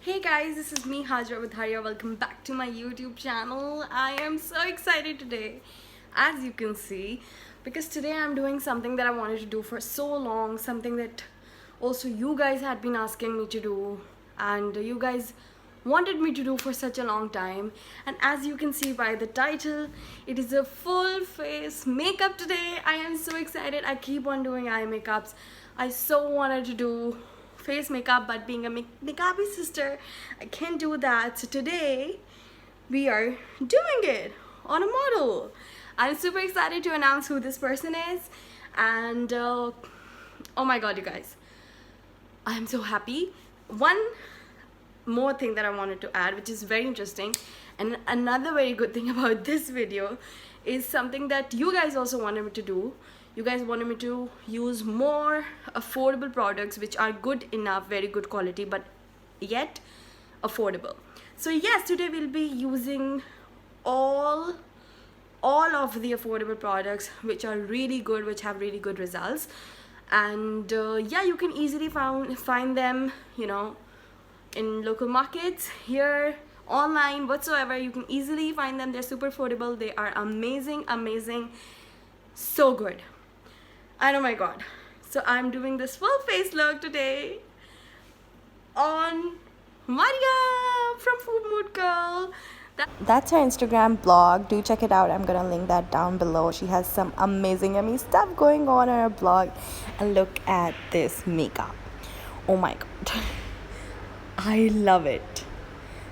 Hey guys, this is me hajra.vadhariya. Welcome back to my YouTube channel. I am so excited today, as you can see, because today I'm doing something that I wanted to do for so long, something that also you guys had been asking me to do, and you guys wanted me to do for such a long time. And as you can see by the title, it is a full face makeup today. I am so excited. I keep on doing eye makeups. I so wanted to do face makeup, but being a makeup sister, I can't do that. So today we are doing it on a model. I'm super excited to announce who this person is, and oh my god, you guys, I am so happy. One more thing that I wanted to add, which is very interesting, and another very good thing about this video is something that you guys also wanted me to do. You guys wanted me to use more affordable products which are good enough, very good quality, but yet affordable. So yes, today we'll be using all of the affordable products which are really good, which have really good results. And yeah, you can easily find them, in local markets, here, online, whatsoever. You can easily find them. They're super affordable. They are amazing, so good. And oh my god, so I'm doing this full face look today on Maria from Food Mood Girl. That's her Instagram blog. Do check it out. I'm gonna link that down below. She has some amazing yummy stuff going on her blog. And look at this makeup. Oh my god. I love it.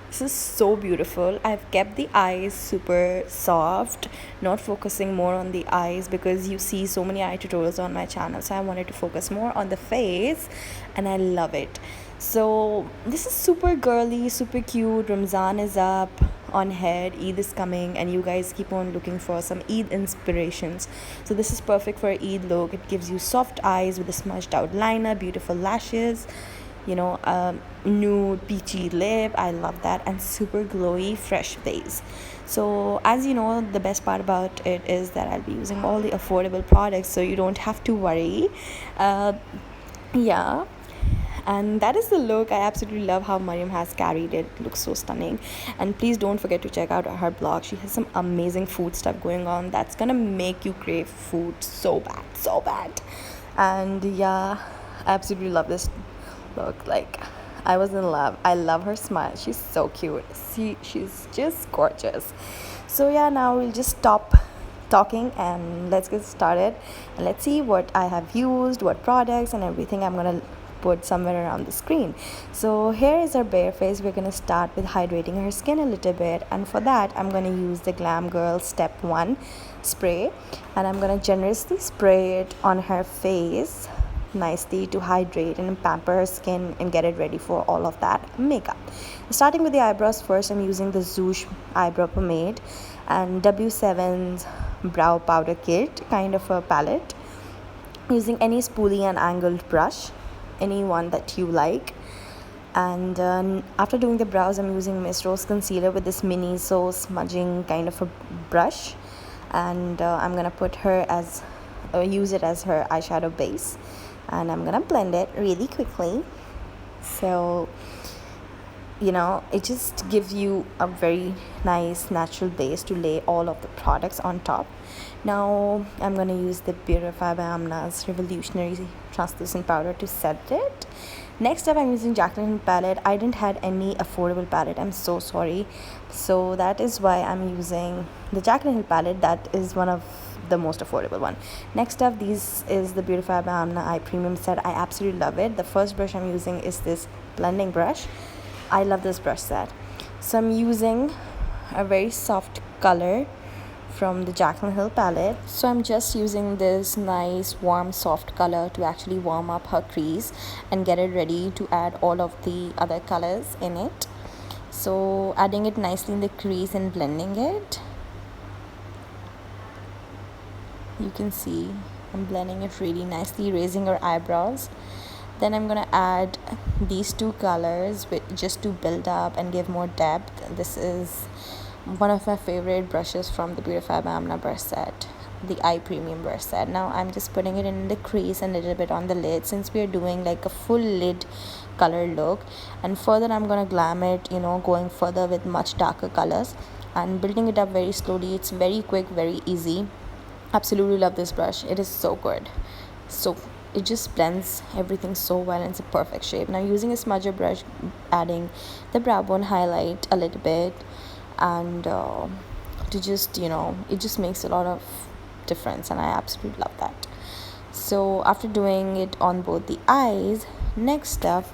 This is so beautiful. I've kept the eyes super soft, not focusing more on the eyes because you see so many eye tutorials on my channel. So I wanted to focus more on the face, and I love it. So this is super girly, super cute. Ramzan is up on head, Eid is coming, and you guys keep on looking for some Eid inspirations. So this is perfect for Eid look. It gives you soft eyes with a smudged out liner, beautiful lashes, nude peachy lip. I love that. And super glowy fresh base. So as you know, the best part about it is that I'll be using all the affordable products, so you don't have to worry. Yeah, and that is the look. I absolutely love how Mariam has carried it. It looks so stunning. And please don't forget to check out her blog. She has some amazing food stuff going on that's gonna make you crave food so bad. And yeah, I absolutely love this look. Like, I was in love. I love her smile. She's so cute. She's just gorgeous. So yeah, now we'll just stop talking and let's get started, and let's see what I have used, what products and everything. I'm gonna put somewhere around the screen. So here is her bare face. We're gonna start with hydrating her skin a little bit, and for that I'm gonna use the Glam Girl Step 1 spray, and I'm gonna generously spray it on her face nicely to hydrate and pamper her skin and get it ready for all of that makeup. Starting with the eyebrows first, I'm using the Zhoosh eyebrow pomade and W7's brow powder kit, kind of a palette, using any spoolie and angled brush, any one that you like. And after doing the brows, I'm using Miss Rose concealer with this Miniso smudging kind of a brush, and I'm gonna use it as her eyeshadow base, and I'm gonna blend it really quickly. So it just gives you a very nice natural base to lay all of the products on top. Now I'm going to use the BBAMNA's revolutionary translucent powder to set it. Next up, I'm using Jaclyn Hill palette. I didn't have any affordable palette, I'm so sorry. So that is why I'm using the Jaclyn Hill palette. That is one of the most affordable one. Next up, this is the BBAMNA Eye Premium set. I absolutely love it. The first brush I'm using is this blending brush. I love this brush set. So I'm using a very soft color from the Jaclyn Hill palette. So I'm just using this nice warm soft color to actually warm up her crease and get it ready to add all of the other colors in it. So adding it nicely in the crease and blending it. You can see I'm blending it really nicely, raising her eyebrows. Then I'm gonna add these two colors just to build up and give more depth. This is one of my favorite brushes from the BBAMNA brush set. the eye premium brush set. Now I'm just putting it in the crease and a little bit on the lid, since we are doing like a full lid color look. And further I'm gonna glam it, you know, going further with much darker colors and building it up very slowly. It's very quick, very easy. Absolutely love this brush. It is so good. So it just blends everything so well and it's a perfect shape. Now using a smudger brush, adding the brow bone highlight a little bit, and to just, you know, it just makes a lot of difference, and I absolutely love that. So after doing it on both the eyes, next up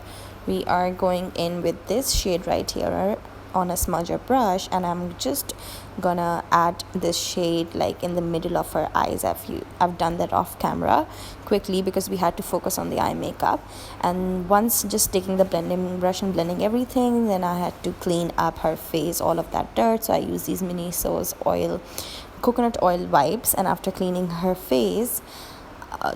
we are going in with this shade right here on a smudger brush, and I'm just gonna add this shade like in the middle of her eyes. I've done that off camera quickly because we had to focus on the eye makeup. And once just taking the blending brush and blending everything, then I had to clean up her face, all of that dirt. So I use these Miniso's coconut oil wipes, and after cleaning her face,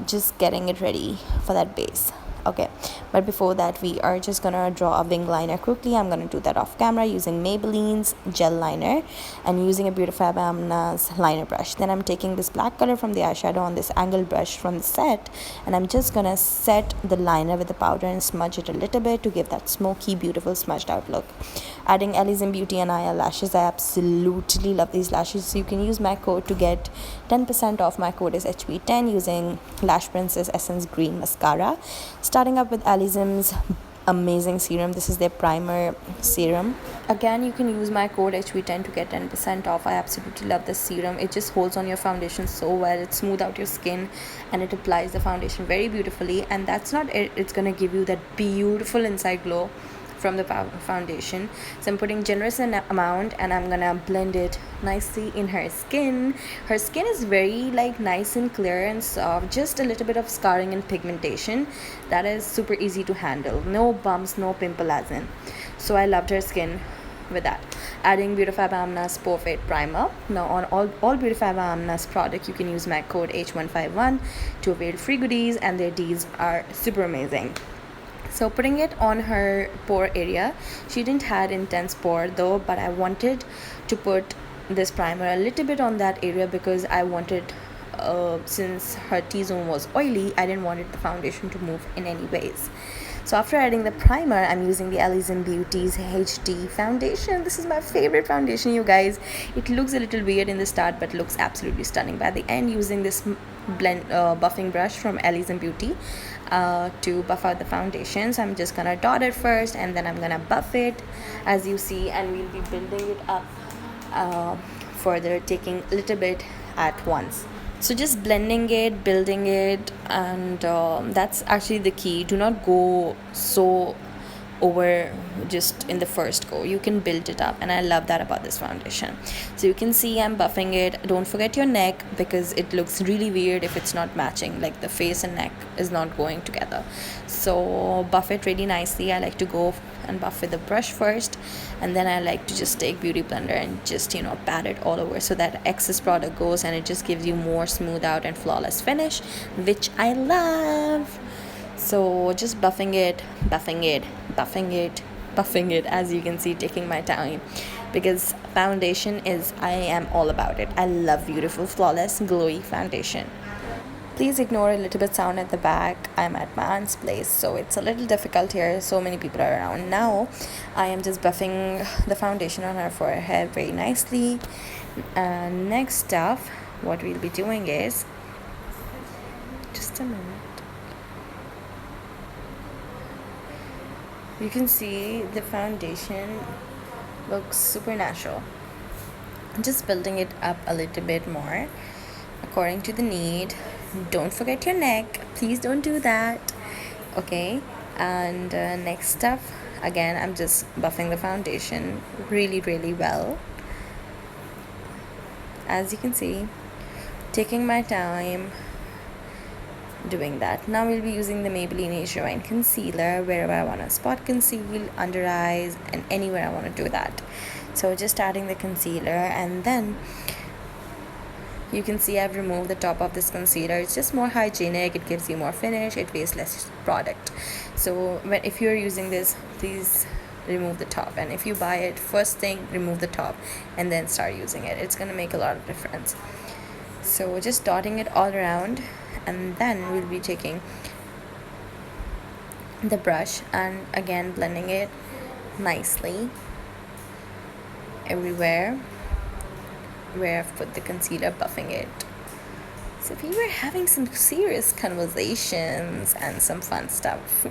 just getting it ready for that base. Okay, but before that we are just gonna draw a wing liner quickly. I'm gonna do that off camera using Maybelline's gel liner and using a BBAMNA's liner brush. Then I'm taking this black color from the eyeshadow on this angle brush from the set, and I'm just gonna set the liner with the powder and smudge it a little bit to give that smoky, beautiful smudged out look. Adding Alezem Beauty Anaya lashes. I absolutely love these lashes. So you can use my code to get 10% off. My code is HB10 using Lash Princess Essence Green Mascara. Starting up with Alezem's amazing serum. This is their primer serum. Again, you can use my code HB10 to get 10% off. I absolutely love this serum. It just holds on your foundation so well. It smooths out your skin and it applies the foundation very beautifully. And that's not it. It's going to give you that beautiful inside glow from the foundation. So I'm putting generous amount, and I'm gonna blend it nicely in her skin. Her skin is very like nice and clear and soft, just a little bit of scarring and pigmentation. That is super easy to handle. No bumps, no pimple as in. So I loved her skin with that. Adding BBAMNA's porefade primer. Now on all BBAMNA's product you can use my code H151 to avail free goodies, and their deals are super amazing. So putting it on her pore area, she didn't had intense pore though, but I wanted to put this primer a little bit on that area because I wanted, since her T-zone was oily, I didn't want the foundation to move in any ways. So after adding the primer, I'm using the Alezem Beauty's HD foundation. This is my favorite foundation, you guys. It looks a little weird in the start but looks absolutely stunning by the end, using this buffing brush from Alezem Beauty to buff out the foundation. So I'm just gonna dot it first and then I'm gonna buff it as you see, and we'll be building it up further, taking a little bit at once. So just blending it, building it, and that's actually the key. Do not go so over just in the first go. You can build it up, and I love that about this foundation. So you can see I'm buffing it. Don't forget your neck because it looks really weird if it's not matching, like the face and neck is not going together. So buff it really nicely. I like to go and buff with the brush first, and then I like to just take beauty blender and just, you know, pat it all over so that excess product goes, and it just gives you more smooth out and flawless finish, which I love. So just buffing it, as you can see, taking my time because foundation is, I am all about it. I love beautiful, flawless, glowy foundation. Please ignore a little bit sound at the back. I'm at my aunt's place, so it's a little difficult here. So many people are around. Now I am just buffing the foundation on her forehead very nicely. And next up, what we'll be doing is, just a minute. You can see the foundation looks super natural. I'm just building it up a little bit more according to the need. Don't forget your neck. Please don't do that. Okay. And next up, again, I'm just buffing the foundation really, really well. As you can see, taking my time doing that. Now we'll be using the Maybelline Age concealer wherever I want to spot conceal, under eyes, and anywhere I want to do that. So just adding the concealer, and then you can see I've removed the top of this concealer. It's just more hygienic, it gives you more finish, it wastes less product. So if you're using this, please remove the top, and if you buy it, first thing remove the top and then start using it. It's going to make a lot of difference. So we're just dotting it all around, and then we'll be taking the brush and again blending it nicely everywhere where I've put the concealer, buffing it. So we were having some serious conversations and some fun stuff.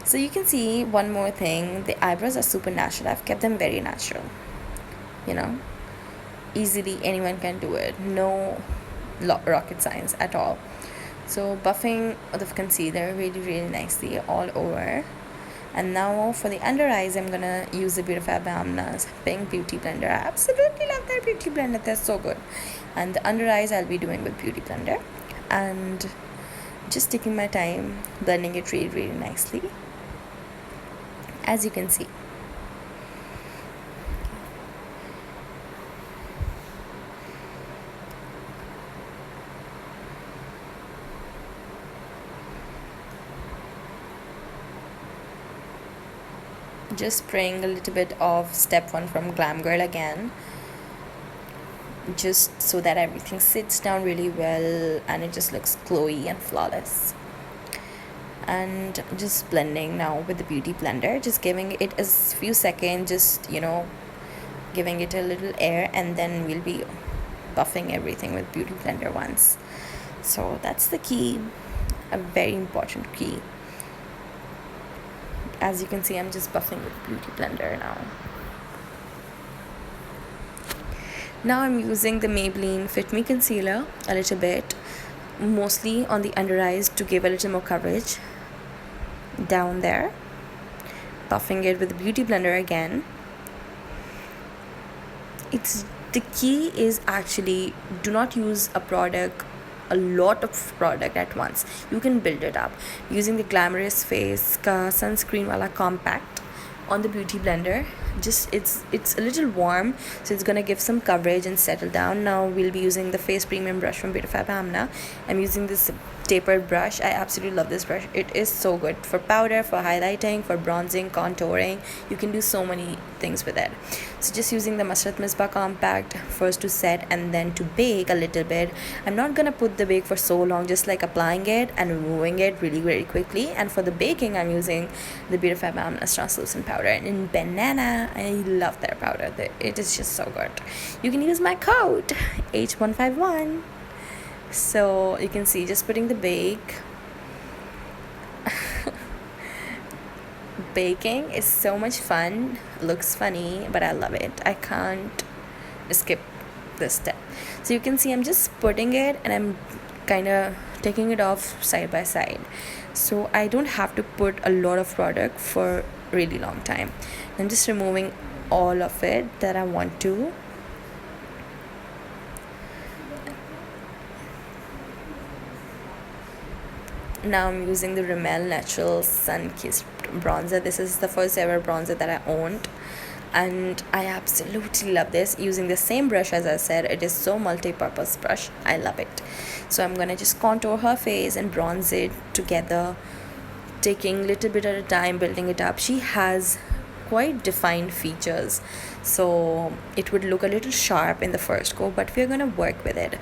So you can see one more thing, the eyebrows are super natural. I've kept them very natural, you know, easily anyone can do it, no rocket science at all. So buffing the concealer really nicely all over. And now for the under eyes, I'm gonna use the BBAMNA's Pink Beauty Blender. I absolutely love their beauty blender, they're so good. And the under eyes I'll be doing with Beauty Blender, and just taking my time blending it really nicely, as you can see. Just spraying a little bit of step 1 from Glam Girl again, just so that everything sits down really well and it just looks glowy and flawless. And just blending now with the Beauty Blender, just giving it a few seconds, just, you know, giving it a little air, and then we'll be buffing everything with Beauty Blender once. So that's the key, a very important key. As you can see, I'm just buffing with Beauty Blender now. Now I'm using the Maybelline Fit Me concealer a little bit, mostly on the under eyes to give a little more coverage down there. Buffing it with the Beauty Blender again. The key is actually, do not use a lot of product at once. You can build it up using the Glamorous face ka sunscreen wala compact on the Beauty Blender. Just it's a little warm, so it's gonna give some coverage and settle down. Now we'll be using the face premium brush from BBAMNA. I'm using this tapered brush. I absolutely love this brush. It is so good for powder, for highlighting, for bronzing, contouring. You can do so many things with it. So just using the Masrat Misbah compact first to set and then to bake a little bit. I'm not gonna put the bake for so long, just like applying it and removing it really quickly. And for the baking, I'm using the BBAMNA's translucent powder in Banana. I love their powder. It is just so good. You can use my code H151. So you can see, just putting the bake. Baking is so much fun, looks funny, but I love it. I can't skip this step. So you can see I'm just putting it and I'm kind of taking it off side by side, so I don't have to put a lot of product for a really long time. I'm just removing all of it that I want to. Now I'm using the Rimmel Natural Sun Kissed bronzer. This is the first ever bronzer that I owned, and I absolutely love this. Using the same brush, as I said, it is so multi-purpose brush. I love it. So I'm gonna just contour her face and bronze it together, taking a little bit at a time, building it up. She has quite defined features, so it would look a little sharp in the first go, but we're gonna work with it.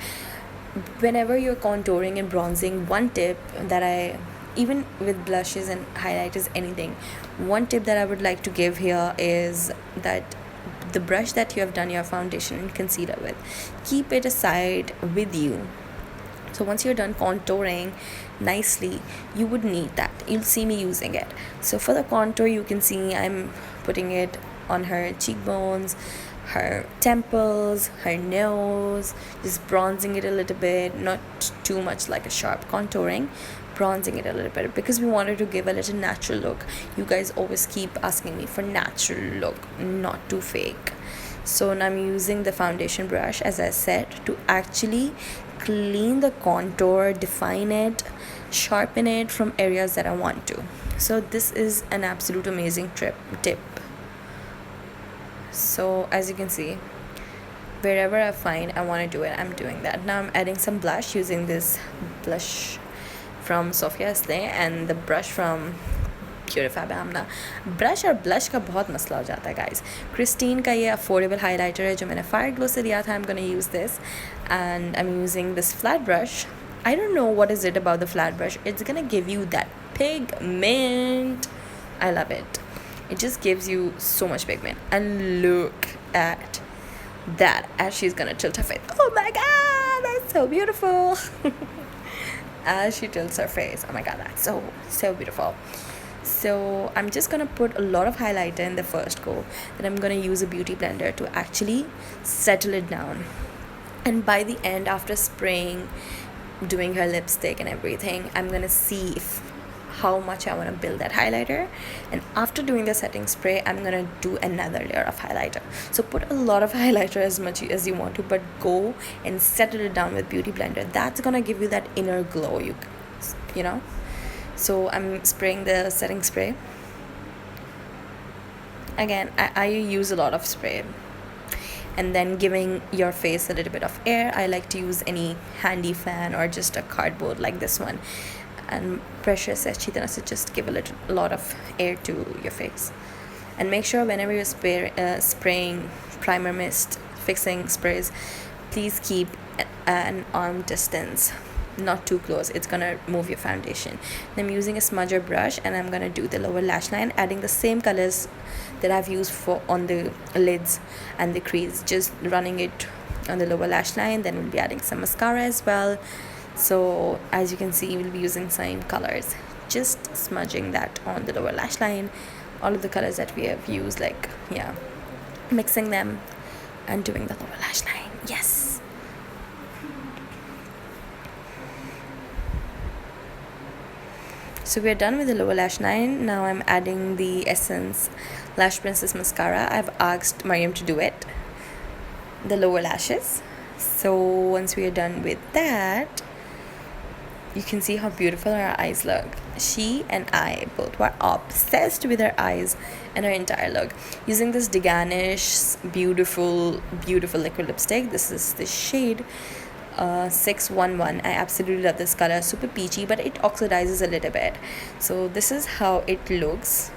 Whenever you're contouring and bronzing, one tip that even with blushes and highlighters, anything, one tip that I would like to give here is that the brush that you have done your foundation and concealer with, keep it aside with you. So once you're done contouring nicely, you would need that. You'll see me using it. So for the contour, you can see I'm putting it on her cheekbones, her temples, her nose, just bronzing it a little bit, not too much like a sharp contouring, bronzing it a little bit because we wanted to give a little natural look. You guys always keep asking me for natural look, not too fake. So now I'm using the foundation brush, as I said, to actually clean the contour, define it, sharpen it from areas that I want to. So this is an absolute amazing tip. So as you can see, wherever I find I want to do it, I'm doing that. Now I'm adding some blush using this blush from Sophia and the brush from Purify BBAMNA brush और blush का बहुत मसला हो जाता है guys. Christine का ये affordable highlighter है जो मैंने फायर ग्लो से लिया था. I'm gonna use this and I'm using this flat brush. I don't know what is it about the flat brush. It's gonna give you that pigment. I love it. It just gives you so much pigment. And look at that as she's gonna tilt her face. Oh my god, that's so beautiful. As she tilts her face, oh my god, that's so beautiful. So I'm just gonna put a lot of highlighter in the first go. Then I'm gonna use a beauty blender to actually settle it down. And by the end, after spraying, doing her lipstick and everything, I'm gonna see how much I want to build that highlighter. And after doing the setting spray, I'm gonna do another layer of highlighter. So put a lot of highlighter as much as you want to, but go and settle it down with beauty blender. That's gonna give you that inner glow, you know. So I'm spraying the setting spray. Again, I use a lot of spray. And then giving your face a little bit of air. I like to use any handy fan or just a cardboard like this one, and pressure se अच्छी तरह से just give a lot of air to your face. And make sure whenever you're spraying primer mist, fixing sprays, please keep an arm distance, not too close. It's gonna move your foundation. Then I'm using a smudger brush and I'm gonna do the lower lash line, adding the same colors that I've used on the lids and the crease, just running it on the lower lash line. Then we'll be adding some mascara as well. So as you can see, we'll be using same colors, just smudging that on the lower lash line. All of the colors that we have used, like, yeah, mixing them and doing the lower lash line. Yes. So we're done with the lower lash line. Now I'm adding the Essence Lash Princess Mascara. I've asked Mariam to do it, the lower lashes. So once we are done with that, you can see how beautiful her eyes look. She and I both were obsessed with her eyes and her entire look. Using this Dganish beautiful liquid lipstick. This is the shade 611. I absolutely love this color. Super peachy, but it oxidizes a little bit. So this is how it looks.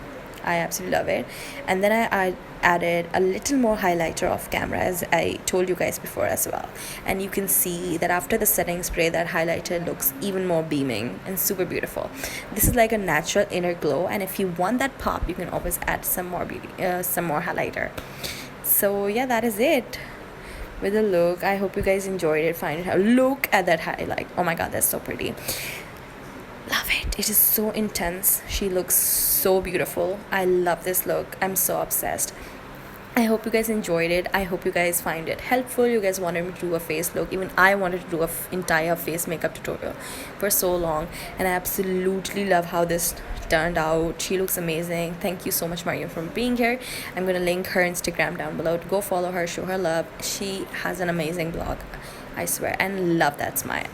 I absolutely love it. And then I added a little more highlighter off camera, as I told you guys before as well. And you can see that after the setting spray, that highlighter looks even more beaming and super beautiful. This is like a natural inner glow, and if you want that pop, you can always add some more highlighter. So yeah, that is it with the look. I hope you guys enjoyed it. Find it. Look at that highlight. Oh my god, that's so pretty. Love it. It is so intense. She looks so beautiful. I love this look. I'm so obsessed. I hope you guys enjoyed it. I hope you guys find it helpful. You guys wanted me to do a face look. Even I wanted to do an entire face makeup tutorial for so long, and I absolutely love how this turned out. She looks amazing. Thank you so much, Mariam, for being here. I'm gonna link her Instagram down below to go follow her, show her love. She has an amazing blog, I swear, and love that smile.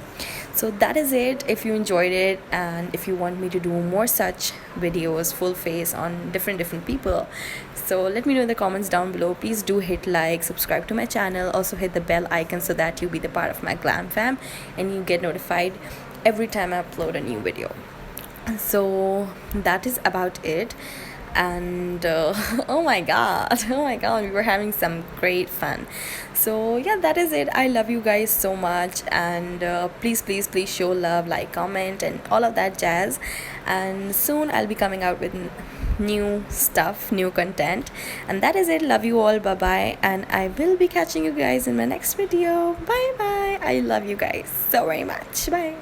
So that is it. If you enjoyed it, and if you want me to do more such videos, full face on different people, so let me know in the comments down below. Please do hit like, subscribe to my channel, also hit the bell icon so that you be the part of my glam fam and you get notified every time I upload a new video. So that is about it. And oh my god, we were having some great fun. So yeah, that is it. I love you guys so much, and please show love, like, comment, and all of that jazz. And soon I'll be coming out with new stuff, new content. And that is it. Love you all. Bye bye, and I will be catching you guys in my next video. Bye bye. I love you guys so very much. Bye.